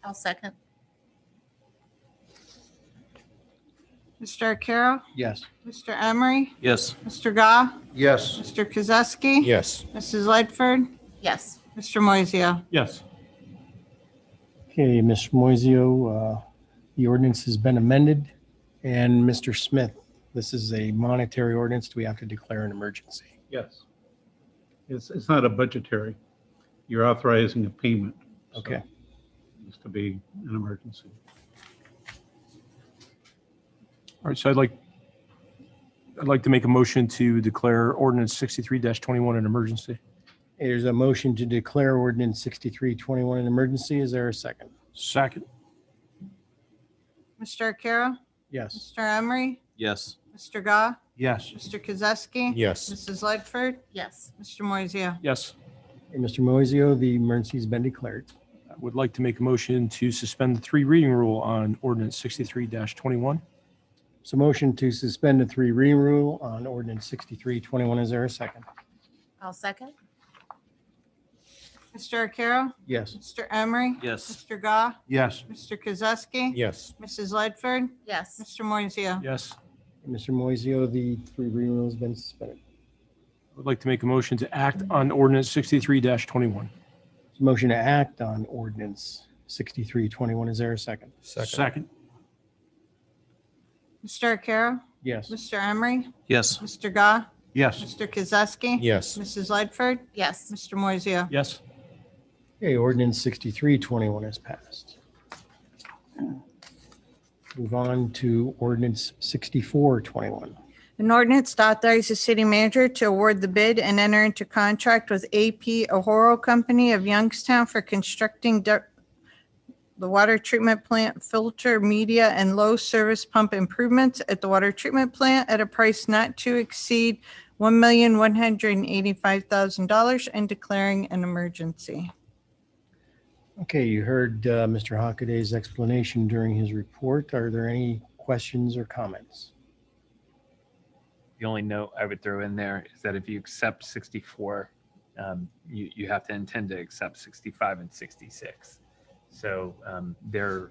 I'll second. Mr. Arcaro? Yes. Mr. Emery? Yes. Mr. Gah? Yes. Mr. Kozowski? Yes. Mrs. Lightford? Yes. Mr. Moiseo? Yes. Okay, Ms. Moiseo, the ordinance has been amended. And Mr. Smith, this is a monetary ordinance. Do we have to declare an emergency? Yes. It's not a budgetary. You're authorizing a payment. so Okay. It's to be an emergency. All right, so I'd like to make a motion to declare ordinance 63-21 an emergency. There's a motion to declare ordinance 6321 an emergency. Is there a second? Second. Mr. Arcaro? Yes. Mr. Emery? Yes. Mr. Gah? Yes. Mr. Kozowski? Yes. Mrs. Lightford? Yes. Mr. Moiseo? Yes. Hey, Mr. Moiseo, the emergency has been declared. I would like to make a motion to suspend the 3 reading rule on ordinance 63-21. So motion to suspend the 3 reading rule on ordinance 6321. Is there a second? I'll second. Mr. Arcaro? Yes. Mr. Emery? Yes. Mr. Gah? Yes. Mr. Kozowski? Yes. Mrs. Lightford? Yes. Mr. Moiseo? Yes. Mr. Moiseo, the 3 reading rule has been suspended. I would like to make a motion to act on ordinance 63-21. So motion to act on ordinance 6321. Is there a second? Second. Mr. Arcaro? Yes. Mr. Emery? Yes. Mr. Gah? Yes. Mr. Kozowski? Yes. Mrs. Ledford? yes, Mr. Moiseo? Yes. Okay, ordinance 6321 is passed. Move on to ordinance 6421. An ordinance to authorize the city manager to award the bid and enter into contract with AP Ohoro Company of Youngstown for constructing the water treatment plant filter media and low service pump improvements at the water treatment plant at a price not to exceed $1,185,000 and declaring an emergency. Okay, you heard Mr. Hockaday's explanation during his report. Are there any questions or comments? The only note I would throw in there is that if you accept 64, you have to intend to accept 65 and 66. So they're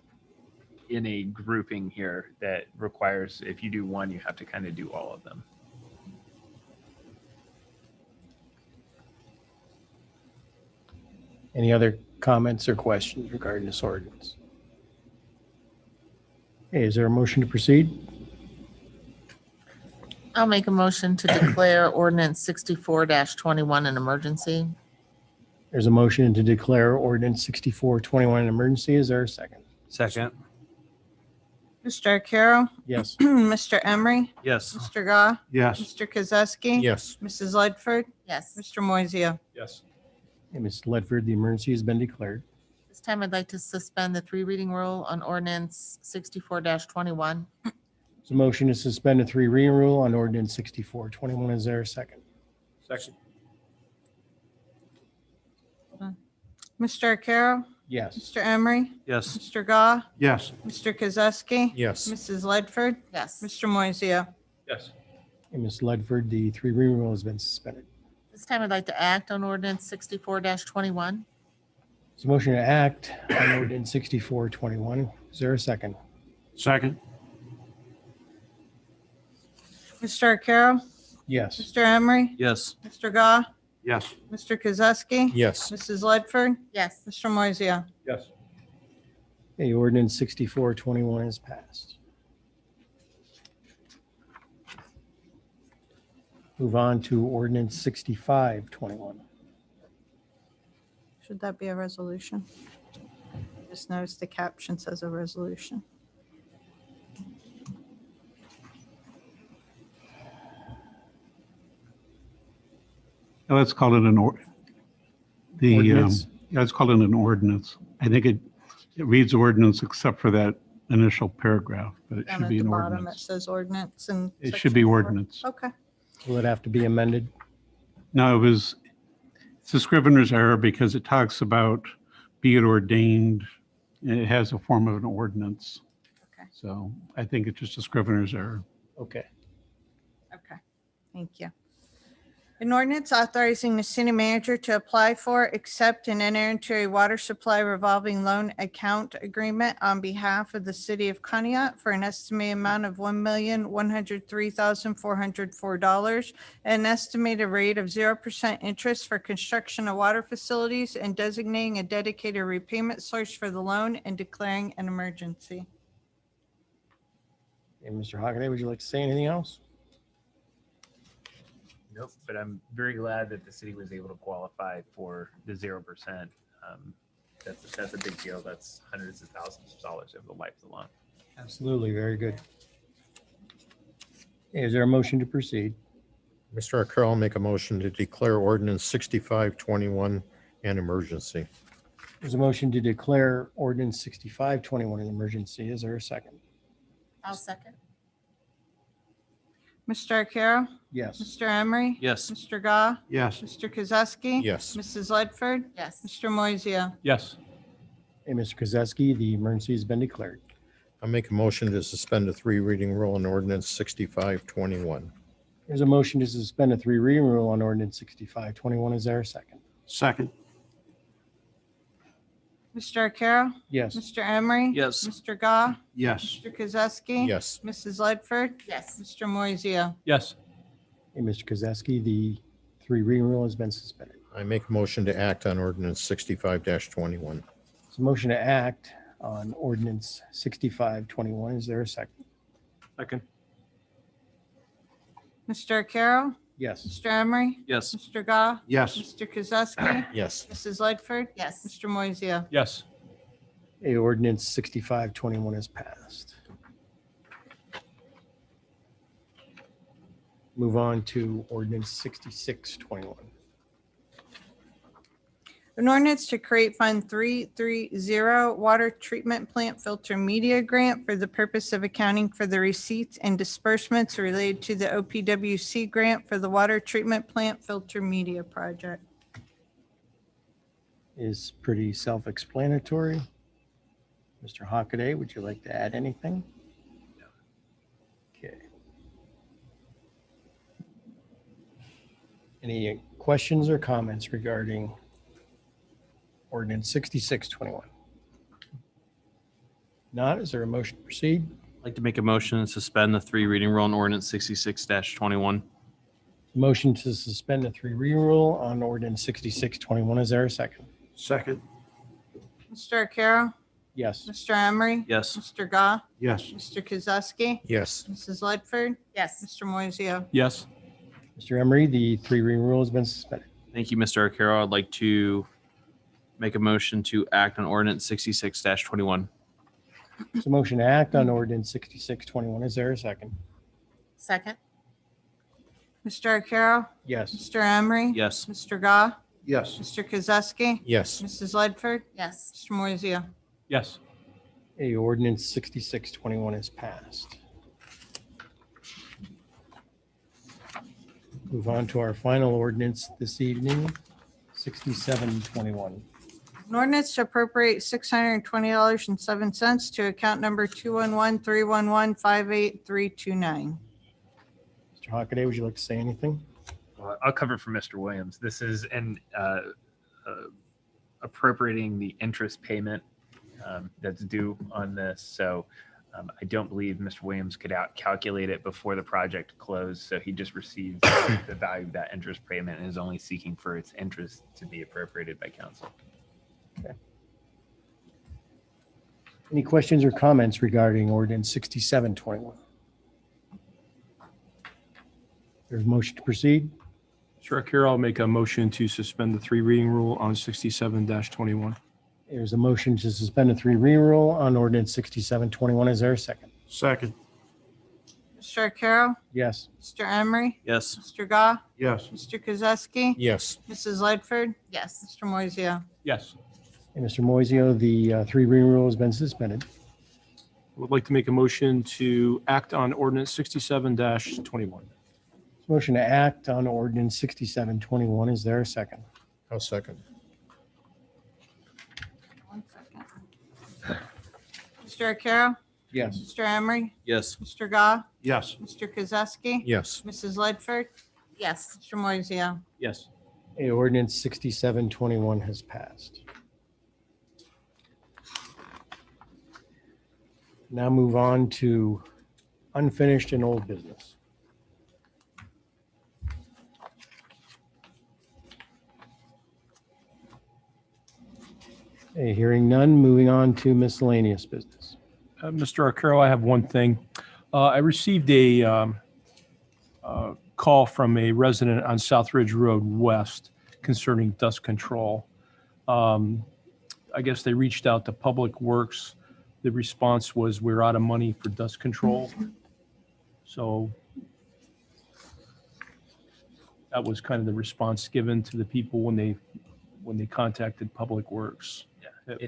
in a grouping here that requires, if you do one, you have to kind of do all of them. Any other comments or questions regarding this ordinance? Okay, is there a motion to proceed? I'll make a motion to declare ordinance 64-21 an emergency. There's a motion to declare ordinance 6421 an emergency. Is there a second? Second. Mr. Arcaro? Yes. Mr. Emery? Yes. Mr. Gah? Yes. Mr. Kozowski? Yes. Mrs. Ledford? Yes, Mr. Moiseo? Yes. Hey, Ms. Ledford, the emergency has been declared. this time I'd like to suspend the 3 reading rule on ordinance 64-21. There's a motion to suspend the 3 reading rule on ordinance 6421. Is there a second? Second. Mr. Arcaro? Yes. Mr. Emery? Yes. Mr. Gah? Yes. Mr. Kozowski? Yes. Mrs. Ledford? Yes, Mr. Moiseo? Yes. Hey, Ms. Ledford, the 3 reading rule has been suspended. this time I'd like to act on ordinance 64-21. There's a motion to act on ordinance 6421. Is there a second? Second. Mr. Arcaro? Yes. Mr. Emery? Yes. Mr. Gah? Yes. Mr. Kozowski? Yes. Mrs. Ledford? Yes, Mr. Moiseo? Yes. Okay, ordinance 6421 is passed. Move on to ordinance 6521. Should that be a resolution? Just noticed the caption says a resolution. Let's call it an Ordinance? let's call it an ordinance. I think it reads ordinance except for that initial paragraph, but it Down should at be the an bottom, it ordinance. says ordinance and. It should be ordinance. Okay. Will it have to be amended? No, it's a scrivener's error because it talks about be it ordained. And it has a form of an ordinance. Okay. So I think it's just a scrivener's error. Okay. Okay, thank you. An ordinance authorizing the city manager to apply for, accept, and enter into a water supply revolving loan account agreement on behalf of the city of Conneaut for an estimated amount of $1,103,404, an estimated rate of 0% interest for construction of water facilities, and designating a dedicated repayment source for the loan and declaring an emergency. Hey, Mr. Hockaday, would you like to say anything else? Nope, but I'm very glad that the city was able to qualify for the 0%. That's a big deal. That's hundreds of thousands of dollars over the life of the loan. Absolutely, very good. Okay, is there a motion to proceed? Mr. Arcaro, I'll make a motion to declare ordinance 6521 an emergency. There's a motion to declare ordinance 6521 an emergency. Is there a second? I'll second. Mr. Arcaro? Yes. Mr. Emery? Yes. Mr. Gah? Yes. Mr. Kozowski? Yes. Mrs. Ledford? Yes, Mr. Moiseo? Yes. Hey, Mr. Kozowski, the emergency has been declared. I'll make a motion to suspend the 3 reading rule on ordinance 6521. There's a motion to suspend a 3 reading rule on ordinance 6521. Is there a second? Second. Mr. Arcaro? Yes. Mr. Emery? Yes. Mr. Gah? Yes. Mr. Kozowski? Yes. Mrs. Ledford? yes, Mr. Moiseo? Yes. Hey, Mr. Kozowski, the 3 reading rule has been suspended. I make a motion to act on ordinance 65-21. It's a motion to act on ordinance 6521. Is there a second? Second. Mr. Arcaro? Yes. Mr. Emery? Yes. Mr. Gah? Yes. Mr. Kozowski? Yes. Mrs. Lightford? Yes. Mr. Moiseo? Yes. A ordinance 6521 is passed. Move on to ordinance 6621. An ordinance to create Fund 330 Water Treatment Plant Filter Media Grant for the purpose of accounting for the receipts and disbursements related to the OPWC grant for the Water Treatment Plant Filter Media Project. Is pretty self-explanatory. Mr. Hockaday, would you like to add anything? Okay. Any questions or comments regarding ordinance 6621? Not, is there a motion to proceed? I'd like to make a motion to suspend the 3 reading rule on ordinance 66-21. Motion to suspend the 3 reading rule on ordinance 6621. Is there a second? Second. Mr. Arcaro? Yes. Mr. Emery? Yes. Mr. Gah? Yes. Mr. Kozowski? Yes. Mrs. Lightford? Yes. Mr. Moiseo? Yes. Mr. Emery, the 3 reading rule has been suspended. Thank you, Mr. Arcaro. I'd like to make a motion to act on ordinance 66-21. There's a motion to act on ordinance 6621. Is there a second? Second. Mr. Arcaro? Yes. Mr. Emery? Yes. Mr. Gah? Yes. Mr. Kozowski? Yes. Mrs. Lightford? Yes. Mr. Moiseo? Yes. A ordinance 6621 is passed. Move on to our final ordinance this evening, 6721. An ordinance to appropriate $620.07 to account number 211-311-58329. Mr. Hockaday, would you like to say anything? I'll cover for Mr. Williams. This is an appropriating the interest payment that's due on this. So I don't believe Mr. Williams could calculate it before the project closed. So he just receives the value of that interest payment and is only seeking for its interest to be appropriated by council. Any questions or comments regarding ordinance 6721? There's a motion to proceed. Mr. Arcaro, I'll make a motion to suspend the 3 reading rule on 67-21. There's a motion to suspend the 3 reading rule on ordinance 6721. Is there a second? Second. Mr. Arcaro? Yes. Mr. Emery? Yes. Mr. Gah? Yes. Mr. Kozowski? Yes. Mrs. Lightford? Yes. Mr. Moiseo? Yes. And Mr. Moiseo, the 3 reading rule has been suspended. I would like to make a motion to act on ordinance 67-21. Motion to act on ordinance 6721. Is there a second? I'll second. One second. Mr. Arcaro? Yes. Mr. Emery? Yes. Mr. Gah? Yes. Mr. Kozowski? Yes. Mrs. Lightford? Yes. Mr. Moiseo? Yes. A ordinance 6721 has passed. Now move on to unfinished and old business. Okay, hearing none, moving on to miscellaneous business. Mr. Arcaro, I have one thing. I received a call from a resident on South Ridge Road West concerning dust control. I guess they reached out to Public Works. The response was, we're out of money for dust control. So that was kind of the response given to the people when they contacted Public Works. Yeah.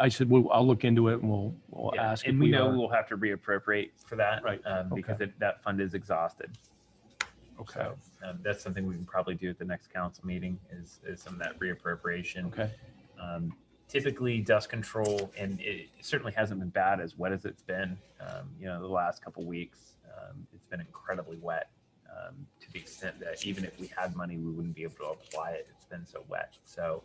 I said, well, I'll look into it and we'll Yeah, ask. and if we know are. we'll have to reappropriate for that, Right, because okay. that fund is exhausted. Okay, So that's something we can probably do at the next council meeting is some of that reappropriation. okay, Typically dust control, and it certainly hasn't been bad as wet as it's been, the last couple weeks. It's been incredibly wet to the extent that even if we had money, we wouldn't be able to apply it. It's been so wet. So,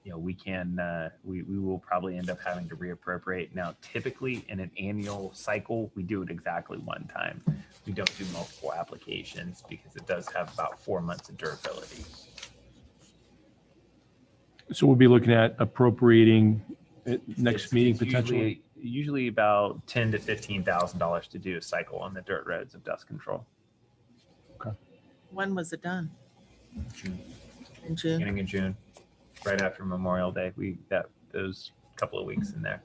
we will probably end up having to reappropriate. Now, typically in an annual cycle, we do it exactly one time. We don't do multiple applications because it does have about 4 months of durability. so we'll be looking at appropriating it next It's meeting usually, potentially. usually about $10,000 to $15,000 to do a cycle on the dirt roads of dust control. When was it done? June. In June? Beginning of June, right after Memorial Day. Those couple of weeks in there.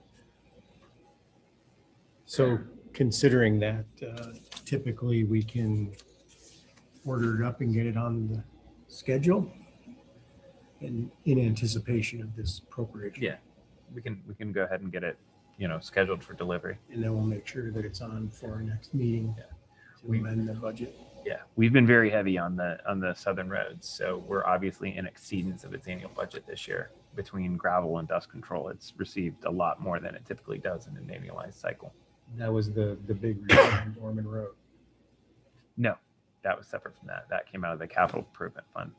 So considering that, typically we can order it up and get it on the schedule in anticipation of this appropriation. Yeah, we can go ahead and get it, scheduled for delivery. And then we'll make sure that it's on for our next meeting to amend the budget. Yeah, we've been very heavy on the southern roads, so we're obviously in exceedance of its annual budget this year. Between gravel and dust control, it's received a lot more than it typically does in an annualized cycle. That was the big reason on Dorman Road. No, that was separate from that. That came out of the capital improvement fund.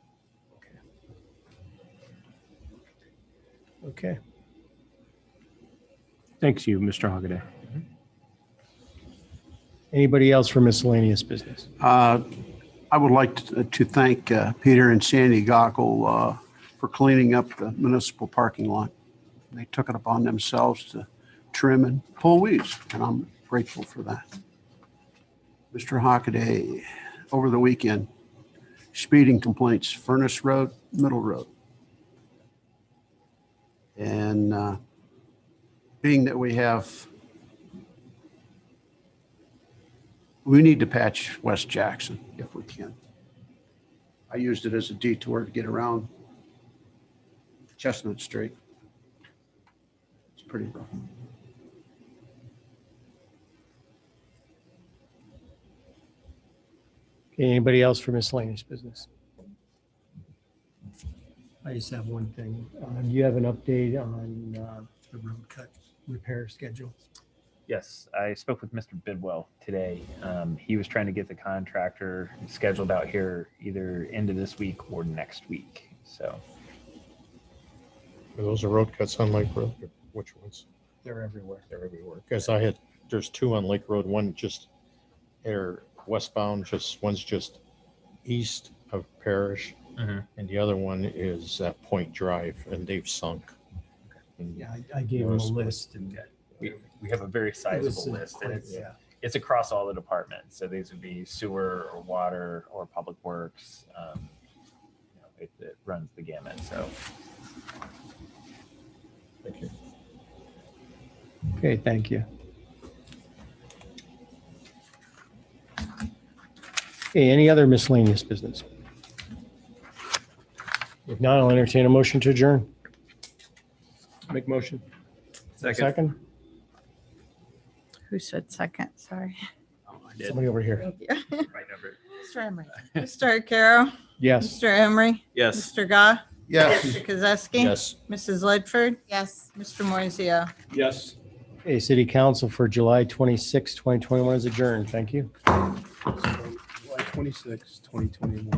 Okay. Thanks you, Mr. Hockaday. Anybody else for miscellaneous business? I would like to thank Peter and Sandy Gockel for cleaning up the municipal parking lot. They took it upon themselves to trim and pull weeds, and I'm grateful for that. Mr. Hockaday, over the weekend, speeding complaints, Furnace Road, Middle Road. And being that we need to patch West Jackson if we can. I used it as a detour to get around Chestnut Street. It's pretty rough. Okay, anybody else for miscellaneous business? I just have one thing. Do you have an update on the road cut repair schedule? Yes, I spoke with Mr. Bidwell today. He was trying to get the contractor scheduled out here either end of this week or next week. So Are those are road cuts on Lake Road? Or which ones? They're everywhere. They're everywhere. Because there's two on Lake Road, one just, they're westbound, one's just east of Parish, and the other one is at Point Drive, and they've sunk. And Yeah, I gave them a list and we have a very sizable list, and it's across all the departments. So these would be sewer or water or public works. It runs the gamut. So Thank you. Okay, thank you. Okay, any other miscellaneous business? If not, I'll entertain a motion to adjourn. Make motion. Second? Who said second? Sorry. I did. Somebody over here. Thank you. Right number. Mr. Emery? Mr. Arcaro? Yes. Mr. Emery? Yes. Mr. Gah? Yes. Mr. Kozowski? Yes. Mrs. Ledford? Yes. Mr. Moiseo? Yes. Okay, City Council for July 26, 2021 is adjourned. Thank you. July 26, 2021.